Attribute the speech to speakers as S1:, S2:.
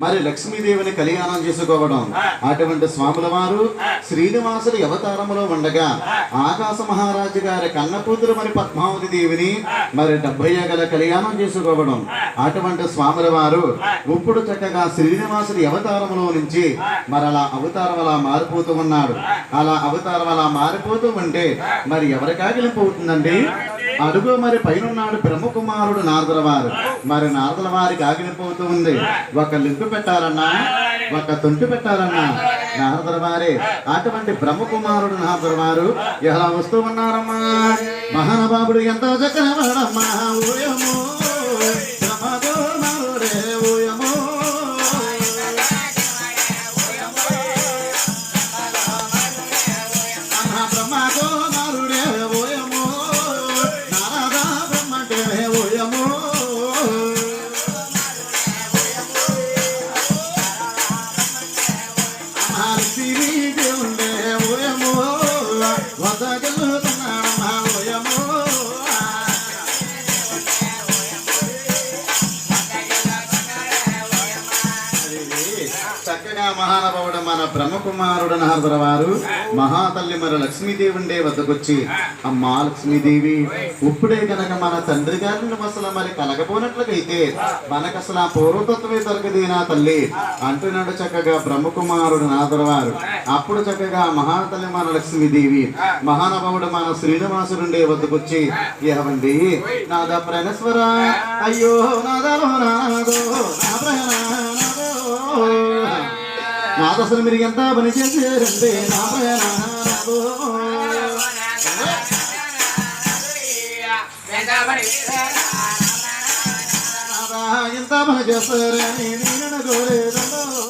S1: మరి లక్ష్మీదేవిని కళ్యాణం చేసుకోవడం. అటువంటి స్వాముల వారు శ్రీనివాసుడి అవతారములో ఉండగా ఆకాశ మహారాజు గారి కన్నపూతురు మరి పద్మావతి దేవిని మరి 70 గల కళ్యాణం చేసుకోవడం. అటువంటి స్వాముల వారు ఇప్పుడు చక్కగా శ్రీనివాసుడి అవతారములో నుంచి మరి అలా అవతారం అలా మారిపోతూ ఉన్నాడు. అలా అవతారం అలా మారిపోతూ ఉంటే మరి ఎవరి కాగిలిపోతుందండి? అడుగు మరి పైనున్నాడు బ్రహ్మకుమారుడు నారదుల వారు. మరి నారదుల వారికి ఆగిలిపోతూ ఉంది. ఒక లింకు పెట్టాలన్నా, ఒక తొంటు పెట్టాలన్నా నారదుల వారే. అటువంటి బ్రహ్మకుమారుడు నారదుల వారు ఎలా వస్తూ ఉన్నారమ్మా? మహానుభావుడు ఎంతో చక్కనవాడమ్మా, ఓయమో బ్రహ్మకుమారుడే ఓయమో. బ్రహ్మకుమారుడే ఓయమో, నారద బ్రహ్మటే ఓయమో. దేవుండే ఓయమో, వదగలుగుతున్నాడమ్మా ఓయమో. చక్కగా మహానుభావుడు మన బ్రహ్మకుమారుడు నారదుల వారు మహాతల్లి మరి లక్ష్మీదేవి వద్దకొచ్చి, అమ్మా లక్ష్మీదేవి, ఇప్పుడే కనుక మన తండ్రి గారిని అసలు మరి కలగపోనట్లయితే మనకు అసలు ఆ పూర్వతత్వమే దొరకది నా తల్లి అంటున్నాడు చక్కగా బ్రహ్మకుమారుడు నారదుల వారు. అప్పుడు చక్కగా మహాతల్లి మన లక్ష్మీదేవి మహానుభావుడు మన శ్రీనివాసుడి వద్దకొచ్చి, ఏమండి నాద ప్రణస్వర, అయ్యో నాదలో నాదో నాదసలు మీరు ఎంత పని చేశారండి? ఎంత పని చేస్తారని నేను కోరే